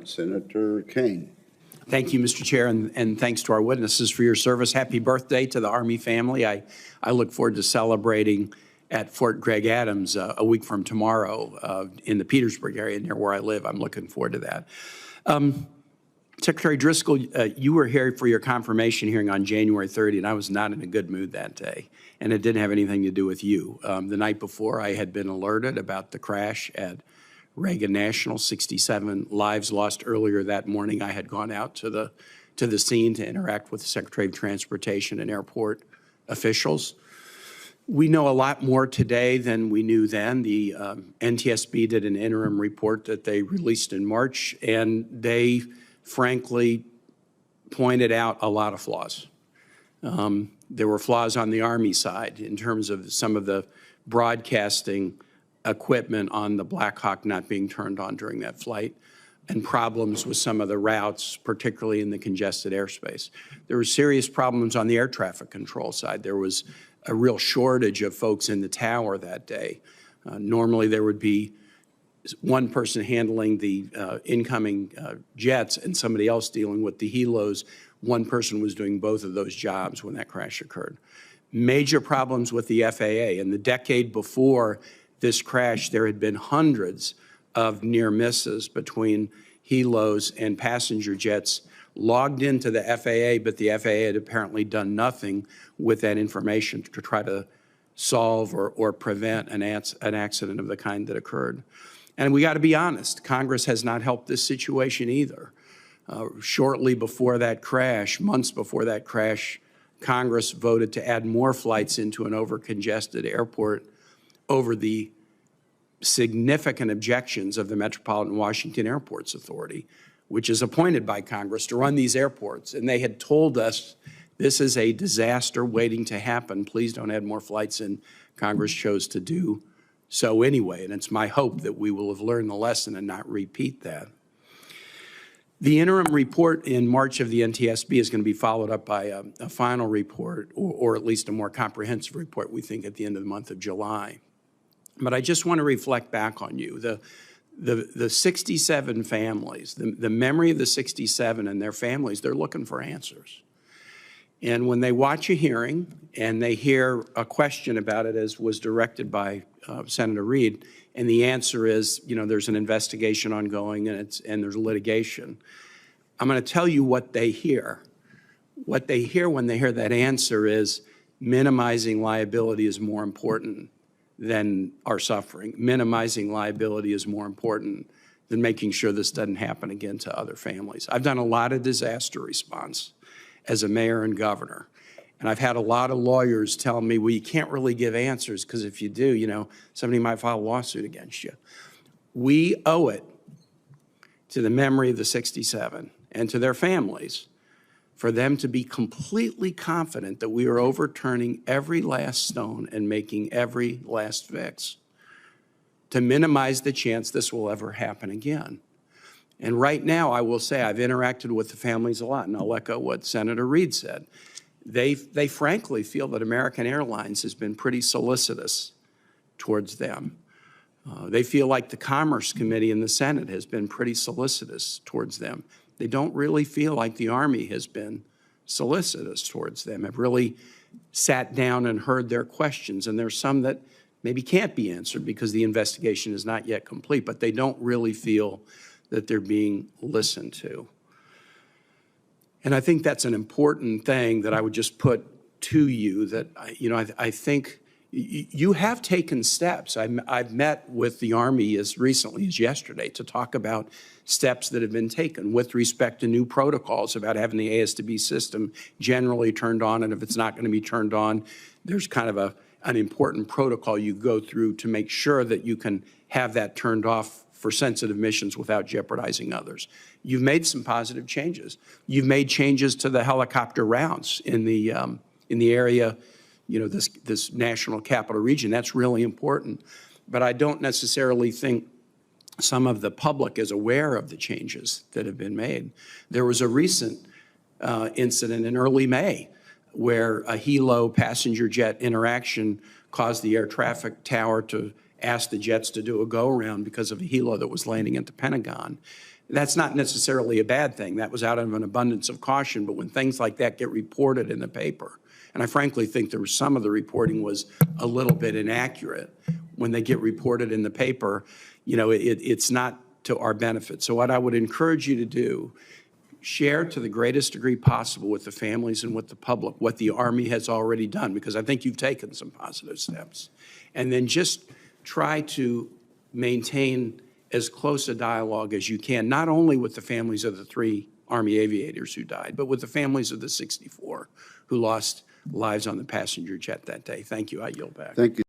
Senator Kaine. Thank you, Mr. Chair, and thanks to our witnesses for your service. Happy birthday to the Army family. I look forward to celebrating at Fort Gregg Adams a week from tomorrow in the Petersburg area near where I live. I'm looking forward to that. Secretary Driscoll, you were here for your confirmation hearing on January 30, and I was not in a good mood that day, and it didn't have anything to do with you. The night before, I had been alerted about the crash at Reagan National, 67 lives lost earlier that morning. I had gone out to the scene to interact with the Secretary of Transportation and airport officials. We know a lot more today than we knew then. The NTSB did an interim report that they released in March, and they frankly pointed out a lot of flaws. There were flaws on the Army side in terms of some of the broadcasting equipment on the Black Hawk not being turned on during that flight, and problems with some of the routes, particularly in the congested airspace. There were serious problems on the air traffic control side. There was a real shortage of folks in the tower that day. Normally there would be one person handling the incoming jets and somebody else dealing with the helos. One person was doing both of those jobs when that crash occurred. Major problems with the FAA. In the decade before this crash, there had been hundreds of near misses between helos and passenger jets logged into the FAA, but the FAA had apparently done nothing with that information to try to solve or prevent an accident of the kind that occurred. And we got to be honest, Congress has not helped this situation either. Shortly before that crash, months before that crash, Congress voted to add more flights into an over-congested airport over the significant objections of the Metropolitan Washington Airports Authority, which is appointed by Congress to run these airports. And they had told us, this is a disaster waiting to happen. Please don't add more flights. And Congress chose to do so anyway. And it's my hope that we will have learned the lesson and not repeat that. The interim report in March of the NTSB is going to be followed up by a final report, or at least a more comprehensive report, we think, at the end of the month of July. But I just want to reflect back on you. The 67 families, the memory of the 67 and their families, they're looking for answers. And when they watch a hearing and they hear a question about it, as was directed by Senator Reid, and the answer is, you know, there's an investigation ongoing and there's litigation, I'm going to tell you what they hear. What they hear when they hear that answer is minimizing liability is more important than our suffering. Minimizing liability is more important than making sure this doesn't happen again to other families. I've done a lot of disaster response as a mayor and governor, and I've had a lot of lawyers tell me, well, you can't really give answers because if you do, you know, somebody might file a lawsuit against you. We owe it to the memory of the 67 and to their families for them to be completely confident that we are overturning every last stone and making every last fix to minimize the chance this will ever happen again. And right now, I will say, I've interacted with the families a lot, and I'll echo what Senator Reid said. They frankly feel that American Airlines has been pretty solicitous towards them. They feel like the Commerce Committee in the Senate has been pretty solicitous towards them. They don't really feel like the Army has been solicitous towards them, have really sat down and heard their questions. And there's some that maybe can't be answered because the investigation is not yet complete, but they don't really feel that they're being listened to. And I think that's an important thing that I would just put to you, that, you know, I think you have taken steps. I've met with the Army as recently as yesterday to talk about steps that have been taken with respect to new protocols about having the ASDB system generally turned on, and if it's not going to be turned on, there's kind of an important protocol you go through to make sure that you can have that turned off for sensitive missions without jeopardizing others. You've made some positive changes. You've made changes to the helicopter routes in the area, you know, this national capital region. That's really important. But I don't necessarily think some of the public is aware of the changes that have been made. There was a recent incident in early May where a helo passenger jet interaction caused the air traffic tower to ask the jets to do a go-around because of a helo that was landing at the Pentagon. That's not necessarily a bad thing. That was out of an abundance of caution. But when things like that get reported in the paper, and I frankly think there was some of the reporting was a little bit inaccurate, when they get reported in the paper, you know, it's not to our benefit. So what I would encourage you to do, share to the greatest degree possible with the families and with the public what the Army has already done, because I think you've taken some positive steps. And then just try to maintain as close a dialogue as you can, not only with the families of the 3 Army aviators who died, but with the families of the 64 who lost lives on the passenger jet that day. Thank you. I yield back. Thank you.